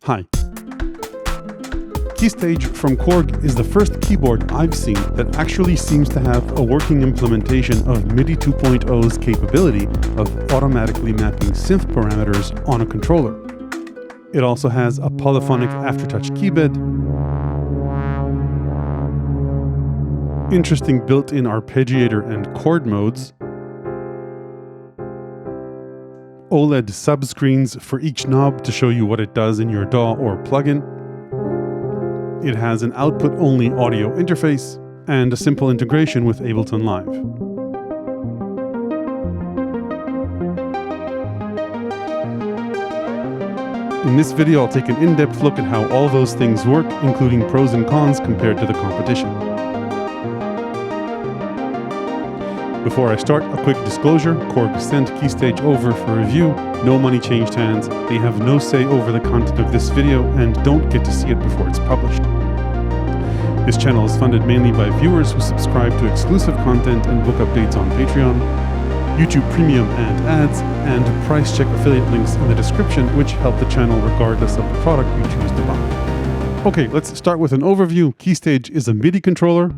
Hi. KeyStage from Korg is the first keyboard I've seen that actually seems to have a working implementation of MIDI 2.0's capability of automatically mapping synth parameters on a controller. It also has a polyphonic aftertouch keybed, interesting built-in arpeggiator and chord modes, OLED subscreens for each knob to show you what it does in your DAW or plugin. It has an output-only audio interface and a simple integration with Ableton Live. In this video, I'll take an in-depth look at how all those things work, including pros and cons compared to the competition. Before I start, a quick disclosure: Korg sent KeyStage over for review. No money changed hands. They have no say over the content of this video and don't get to see it before it's published. This channel is funded mainly by viewers who subscribe to exclusive content and book updates on Patreon, YouTube Premium and ads, and price check affiliate links in the description, which help the channel regardless of the product you choose to buy. Okay, let's start with an overview. KeyStage is a MIDI controller,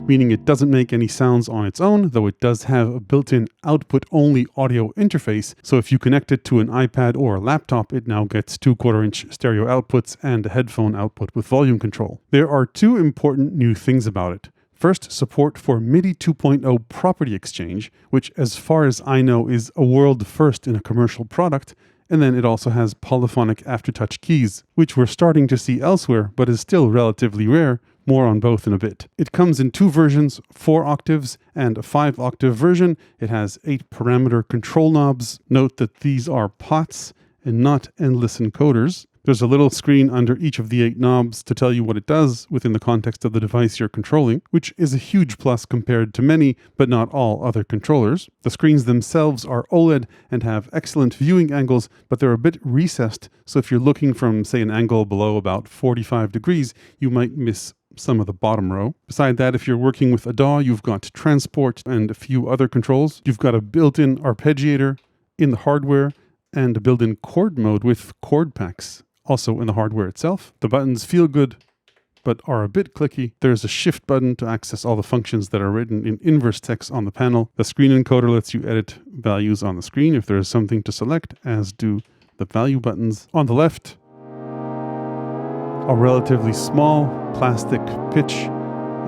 meaning it doesn't make any sounds on its own, though it does have a built-in output-only audio interface, so if you connect it to an iPad or a laptop, it now gets 2/4-inch stereo outputs and a headphone output with volume control. There are two important new things about it. First, support for MIDI 2.0 property exchange, which as far as I know is a world first in a commercial product, and then it also has polyphonic aftertouch keys, which we're starting to see elsewhere, but is still relatively rare. More on both in a bit. It comes in two versions, 4 octaves and a 5-octave version. It has 8 parameter control knobs. Note that these are pots and not endless encoders. There's a little screen under each of the 8 knobs to tell you what it does within the context of the device you're controlling, which is a huge plus compared to many, but not all other controllers. The screens themselves are OLED and have excellent viewing angles, but they're a bit recessed, so if you're looking from, say, an angle below about 45 degrees, you might miss some of the bottom row. Beside that, if you're working with a DAW, you've got transport and a few other controls. You've got a built-in arpeggiator in the hardware and a built-in chord mode with chord packs also in the hardware itself. The buttons feel good, but are a bit clicky. There's a shift button to access all the functions that are written in inverse text on the panel. The screen encoder lets you edit values on the screen if there is something to select, as do the value buttons. On the left, a relatively small plastic pitch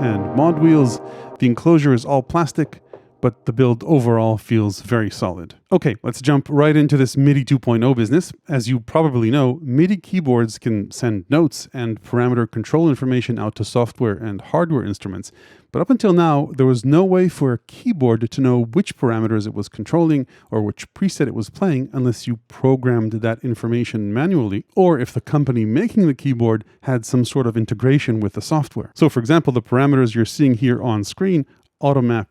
and mod wheels. The enclosure is all plastic, but the build overall feels very solid. Okay, let's jump right into this MIDI 2.0 business. As you probably know, MIDI keyboards can send notes and parameter control information out to software and hardware instruments. But up until now, there was no way for a keyboard to know which parameters it was controlling or which preset it was playing unless you programmed that information manually, or if the company making the keyboard had some sort of integration with the software. So for example, the parameters you're seeing here on screen automap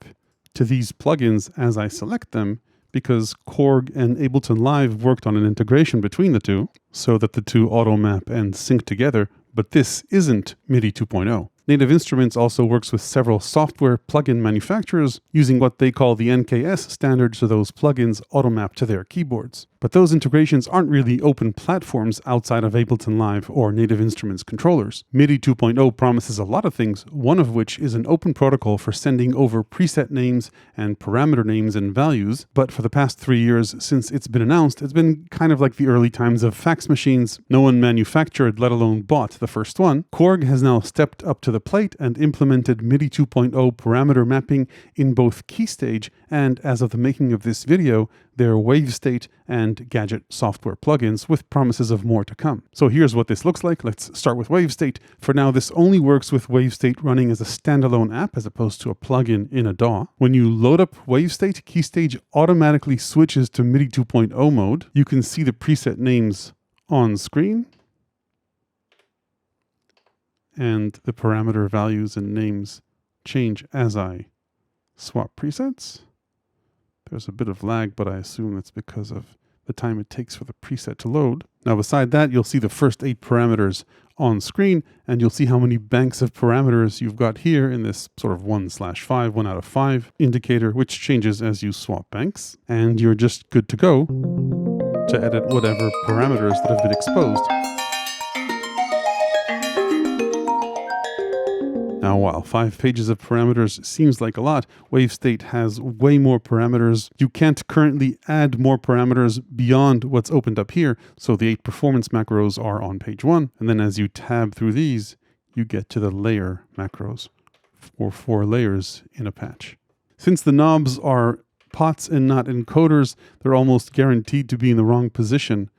to these plugins as I select them, because Korg and Ableton Live worked on an integration between the two so that the two automap and sync together, but this isn't MIDI 2.0. Native Instruments also works with several software plugin manufacturers using what they call the NKS standard, so those plugins automap to their keyboards. But those integrations aren't really open platforms outside of Ableton Live or Native Instruments controllers. MIDI 2.0 promises a lot of things, one of which is an open protocol for sending over preset names and parameter names and values, but for the past 3 years since it's been announced, it's been kind of like the early times of fax machines. No one manufactured, let alone bought, the first one. Korg has now stepped up to the plate and implemented MIDI 2.0 parameter mapping in both KeyStage and, as of the making of this video, their Wavestate and Gadget software plugins, with promises of more to come. So here's what this looks like. Let's start with Wavestate. For now, this only works with Wavestate running as a standalone app as opposed to a plugin in a DAW. When you load up Wavestate, KeyStage automatically switches to MIDI 2.0 mode. You can see the preset names on screen, and the parameter values and names change as I swap presets. There's a bit of lag, but I assume that's because of the time it takes for the preset to load. Now, beside that, you'll see the first 8 parameters on screen, and you'll see how many banks of parameters you've got here in this sort of 1/5, 1 out of 5 indicator, which changes as you swap banks. And you're just good to go to edit whatever parameters that have been exposed. Now, while 5 pages of parameters seems like a lot, Wavestate has way more parameters. You can't currently add more parameters beyond what's opened up here, so the 8 performance macros are on page 1, and then as you tab through these, you get to the layer macros, or 4 layers in a patch. Since the knobs are pots and not encoders, they're almost guaranteed to be in the wrong position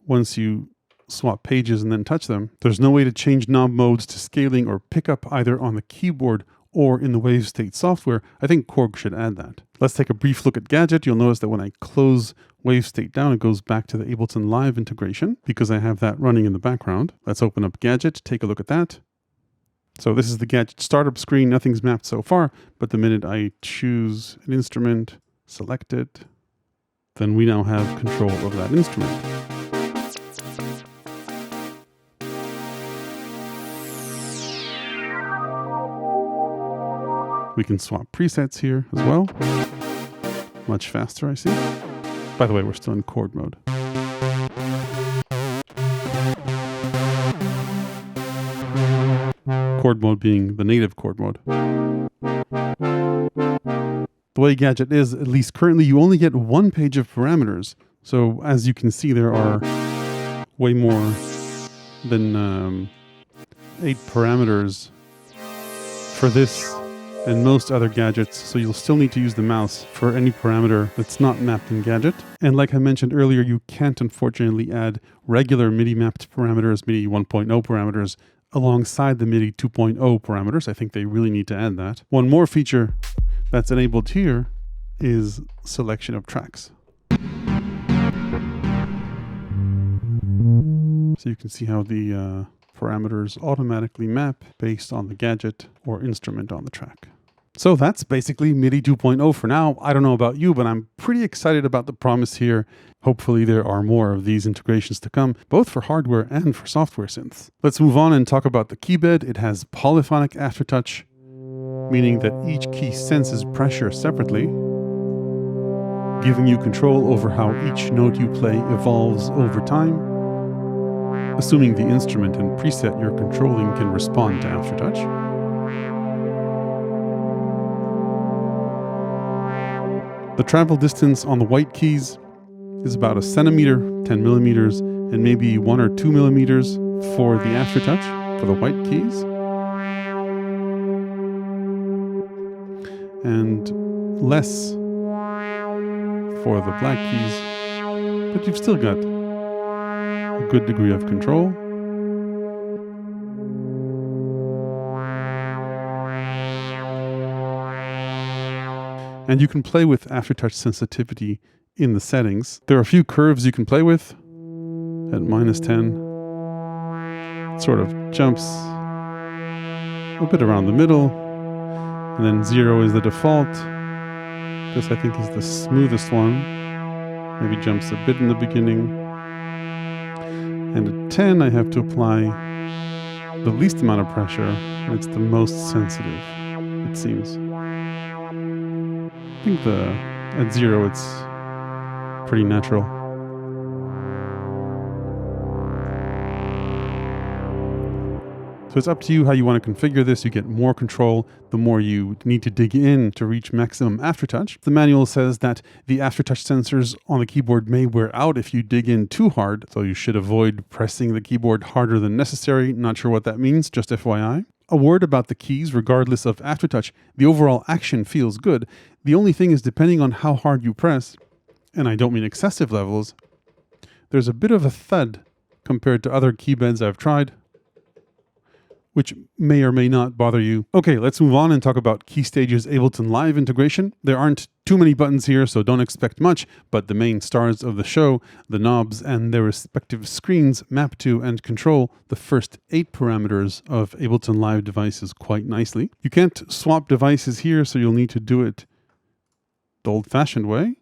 once you swap pages and then touch them. There's no way to change knob modes to scaling or pickup either on the keyboard or in the Wavestate software. I think Korg should add that. Let's take a brief look at Gadget. You'll notice that when I close Wavestate down, it goes back to the Ableton Live integration because I have that running in the background. Let's open up Gadget, take a look at that. So this is the Gadget startup screen. Nothing's mapped so far, but the minute I choose an instrument, select it, then we now have control of that instrument. We can swap presets here as well. Much faster, I see. By the way, we're still in chord mode. Chord mode being the native chord mode. The way Gadget is, at least currently, you only get 1 page of parameters. So as you can see, there are way more than 8 parameters for this and most other gadgets, so you'll still need to use the mouse for any parameter that's not mapped in Gadget. And like I mentioned earlier, you can't unfortunately add regular MIDI mapped parameters, MIDI 1.0 parameters, alongside the MIDI 2.0 parameters. I think they really need to add that. One more feature that's enabled here is selection of tracks. So you can see how the parameters automatically map based on the gadget or instrument on the track. So that's basically MIDI 2.0 for now. I don't know about you, but I'm pretty excited about the promise here. Hopefully there are more of these integrations to come, both for hardware and for software synths. Let's move on and talk about the Keybed. It has polyphonic aftertouch, meaning that each key senses pressure separately, giving you control over how each note you play evolves over time, assuming the instrument and preset you're controlling can respond to aftertouch. The travel distance on the white keys is about 1 centimeter, 10 millimeters, and maybe 1 or 2 millimeters for the aftertouch, for the white keys. And less for the black keys, but you've still got a good degree of control. And you can play with aftertouch sensitivity in the settings. There are a few curves you can play with. At -10, it sort of jumps a bit around the middle, and then 0 is the default. This I think is the smoothest one. Maybe jumps a bit in the beginning. And at 10, I have to apply the least amount of pressure, and it's the most sensitive, it seems. I think at 0, it's pretty natural. So it's up to you how you want to configure this. You get more control the more you need to dig in to reach maximum aftertouch. The manual says that the aftertouch sensors on the keyboard may wear out if you dig in too hard, so you should avoid pressing the keyboard harder than necessary. Not sure what that means, just FYI. A word about the keys, regardless of aftertouch, the overall action feels good. The only thing is, depending on how hard you press, and I don't mean excessive levels, there's a bit of a thud compared to other keybeds I've tried, which may or may not bother you. Okay, let's move on and talk about KeyStage's Ableton Live integration. There aren't too many buttons here, so don't expect much, but the main stars of the show, the knobs and their respective screens, map to and control the first 8 parameters of Ableton Live devices quite nicely. You can't swap devices here, so you'll need to do it the old-fashioned way,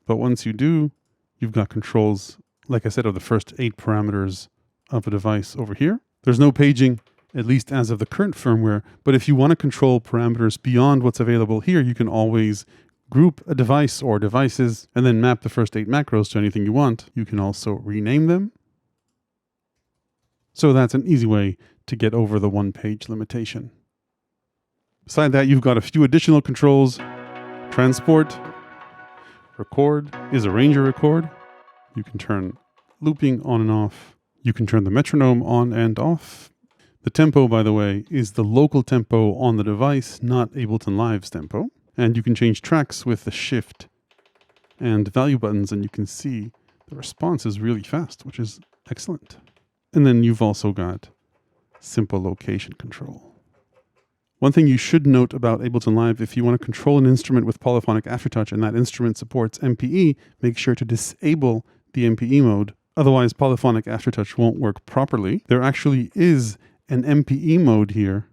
but once you do, you've got controls, like I said, of the first 8 parameters of a device over here. There's no paging, at least as of the current firmware, but if you want to control parameters beyond what's available here, you can always group a device or devices and then map the first 8 macros to anything you want. You can also rename them. So that's an easy way to get over the 1-page limitation. Beside that, you've got a few additional controls. Transport, record is arranger record. You can turn looping on and off. You can turn the metronome on and off. The tempo, by the way, is the local tempo on the device, not Ableton Live's tempo. And you can change tracks with the shift and value buttons, and you can see the response is really fast, which is excellent. And then you've also got simple location control. One thing you should note about Ableton Live, if you want to control an instrument with polyphonic aftertouch and that instrument supports MPE, make sure to disable the MPE mode. Otherwise, polyphonic aftertouch won't work properly. There actually is an MPE mode here,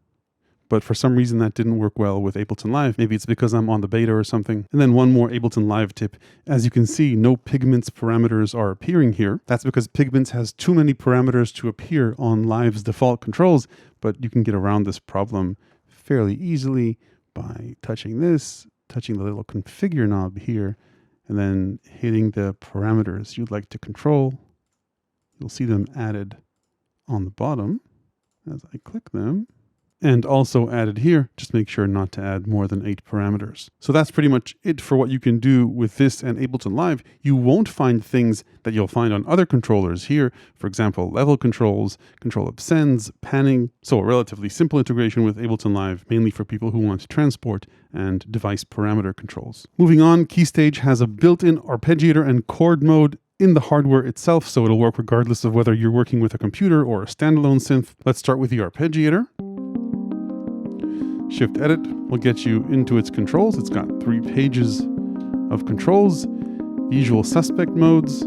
but for some reason that didn't work well with Ableton Live. Maybe it's because I'm on the beta or something. And then one more Ableton Live tip. As you can see, no Pigments parameters are appearing here. That's because Pigments has too many parameters to appear on Live's default controls, but you can get around this problem fairly easily by touching this, touching the little configure knob here, and then hitting the parameters you'd like to control. You'll see them added on the bottom as I click them. And also added here, just make sure not to add more than 8 parameters. So that's pretty much it for what you can do with this and Ableton Live. You won't find things that you'll find on other controllers here. For example, level controls, control of sends, panning. So a relatively simple integration with Ableton Live, mainly for people who want transport and device parameter controls. Moving on, KeyStage has a built-in arpeggiator and chord mode in the hardware itself, so it'll work regardless of whether you're working with a computer or a standalone synth. Let's start with the arpeggiator. Shift Edit will get you into its controls. It's got 3 pages of controls, usual suspect modes,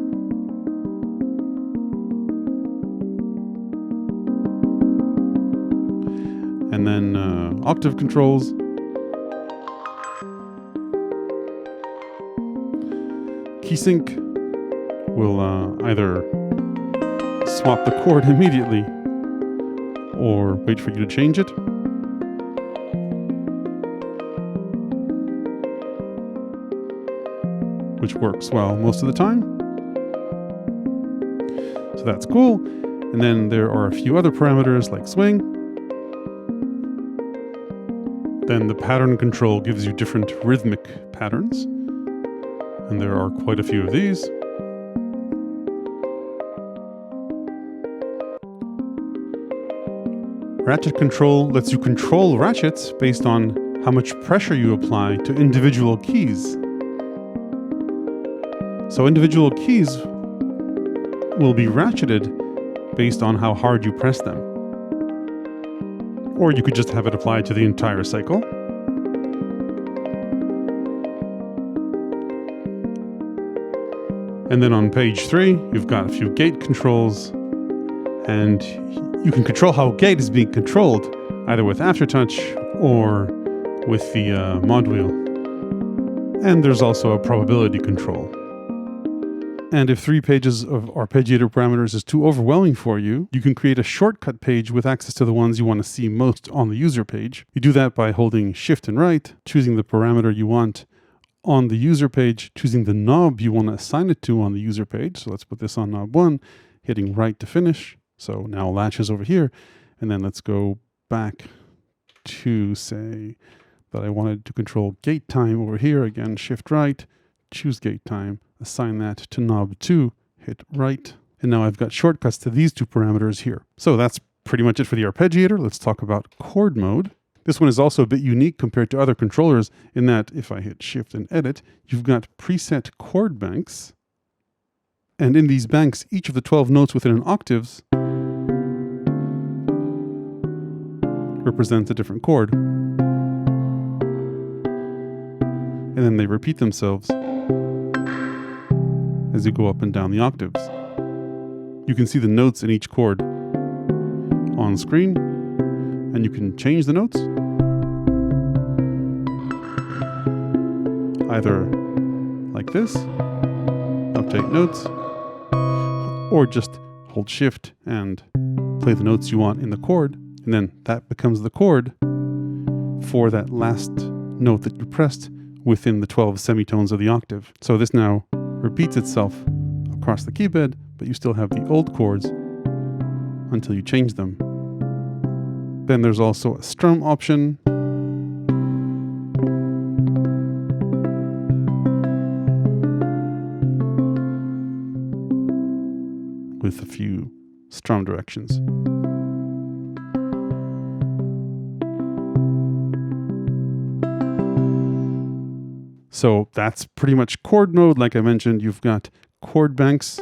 and then octave controls, Keysync will either swap the chord immediately or wait for you to change it. Which works well most of the time. So that's cool. And then there are a few other parameters like swing. Then the pattern control gives you different rhythmic patterns. And there are quite a few of these. Ratchet control lets you control ratchets based on how much pressure you apply to individual keys. So individual keys will be ratcheted based on how hard you press them. Or you could just have it applied to the entire cycle. And then on page 3, you've got a few gate controls, and you can control how gate is being controlled, either with aftertouch or with the mod wheel. And there's also a probability control. And if 3 pages of arpeggiator parameters is too overwhelming for you, you can create a shortcut page with access to the ones you want to see most on the user page. You do that by holding Shift and right, choosing the parameter you want on the user page, choosing the knob you want to assign it to on the user page. So let's put this on knob 1, hitting right to finish. So now latch is over here. And then let's go back to say that I wanted to control gate time over here. Again, Shift right, choose gate time. Assign that to knob 2, hit right, and now I've got shortcuts to these 2 parameters here. So that's pretty much it for the arpeggiator. Let's talk about chord mode. This one is also a bit unique compared to other controllers in that if I hit Shift and Edit, you've got preset chord banks. And in these banks, each of the 12 notes within an octaves represents a different chord. And then they repeat themselves as you go up and down the octaves. You can see the notes in each chord on screen, and you can change the notes either like this, update notes, or just hold Shift and play the notes you want in the chord, and then that becomes the chord for that last note that you pressed within the 12 semitones of the octave. So this now repeats itself across the keybed, but you still have the old chords until you change them. Then there's also a strum option, drum directions. So that's pretty much chord mode. Like I mentioned, you've got chord banks,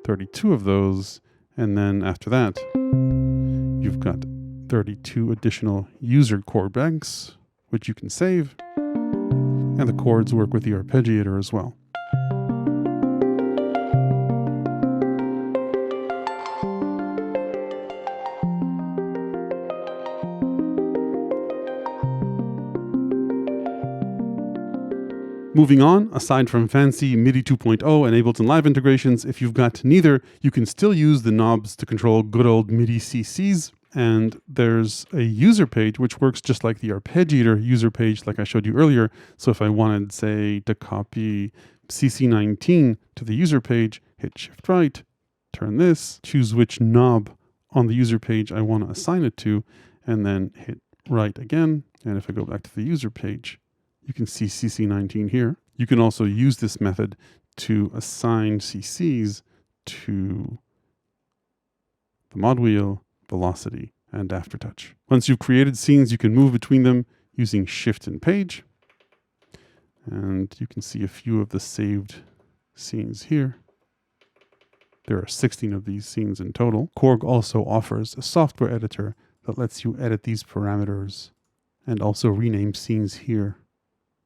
32 of those, and then after that, you've got 32 additional user chord banks, which you can save, and the chords work with the arpeggiator as well. Moving on, aside from fancy MIDI 2.0 and Ableton Live integrations, if you've got neither, you can still use the knobs to control good old MIDI CCs. And there's a user page which works just like the arpeggiator user page like I showed you earlier. So if I wanted, say, to copy CC19 to the user page, hit Shift right, turn this, choose which knob on the user page I want to assign it to, and then hit right again. And if I go back to the user page, you can see CC19 here. You can also use this method to assign CCs to the mod wheel, velocity, and aftertouch. Once you've created scenes, you can move between them using Shift and Page. And you can see a few of the saved scenes here. There are 16 of these scenes in total. Korg also offers a software editor that lets you edit these parameters and also rename scenes here.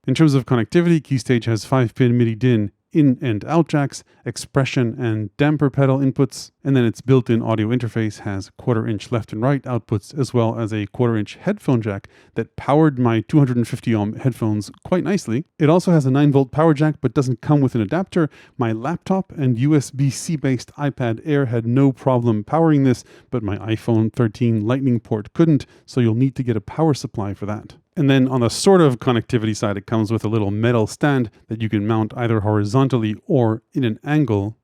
In terms of connectivity, KeyStage has 5-pin MIDI DIN in and out jacks, expression and damper pedal inputs, and then its built-in audio interface has 1/4 inch left and right outputs, as well as a 1/4 inch headphone jack that powered my 250 ohm headphones quite nicely. It also has a 9-volt power jack, but doesn't come with an adapter. My laptop and USB-C based iPad Air had no problem powering this, but my iPhone 13 Lightning port couldn't, so you'll need to get a power supply for that. And then on the sort of connectivity side, it comes with a little metal stand that you can mount either horizontally or in an angle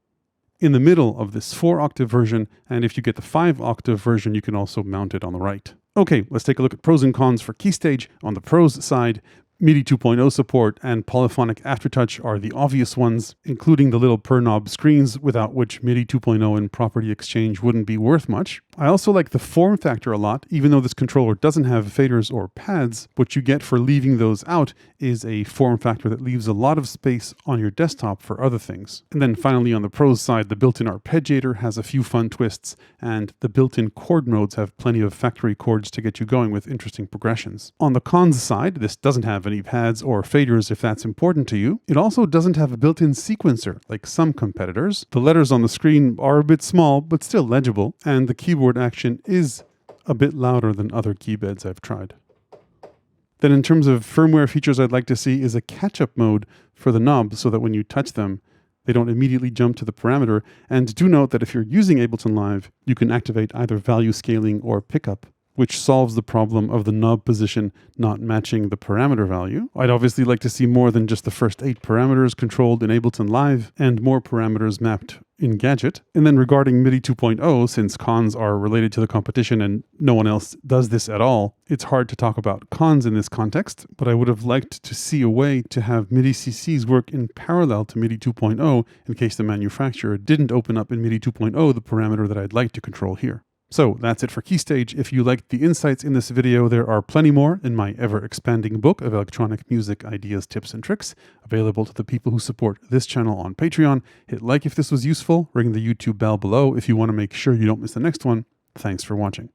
in the middle of this 4-octave version. And if you get the 5-octave version, you can also mount it on the right. Okay, let's take a look at pros and cons for KeyStage. On the pros side, MIDI 2.0 support and polyphonic aftertouch are the obvious ones, including the little per knob screens, without which MIDI 2.0 and property exchange wouldn't be worth much. I also like the form factor a lot. Even though this controller doesn't have faders or pads, what you get for leaving those out is a form factor that leaves a lot of space on your desktop for other things. And then finally, on the pros side, the built-in arpeggiator has a few fun twists, and the built-in chord modes have plenty of factory chords to get you going with interesting progressions. On the cons side, this doesn't have any pads or faders if that's important to you. It also doesn't have a built-in sequencer like some competitors. The letters on the screen are a bit small, but still legible, and the keyboard action is a bit louder than other keybeds I've tried. Then in terms of firmware features I'd like to see is a catch-up mode for the knobs so that when you touch them, they don't immediately jump to the parameter. And do note that if you're using Ableton Live, you can activate either value scaling or pickup, which solves the problem of the knob position not matching the parameter value. I'd obviously like to see more than just the first 8 parameters controlled in Ableton Live and more parameters mapped in Gadget. And then regarding MIDI 2.0, since cons are related to the competition and no one else does this at all, it's hard to talk about cons in this context, but I would have liked to see a way to have MIDI CCs work in parallel to MIDI 2.0 in case the manufacturer didn't open up in MIDI 2.0 the parameter that I'd like to control here. So that's it for KeyStage. If you liked the insights in this video, there are plenty more in my ever-expanding book of electronic music ideas, tips, and tricks, available to the people who support this channel on Patreon. Hit like if this was useful, ring the YouTube bell below if you want to make sure you don't miss the next one. Thanks for watching.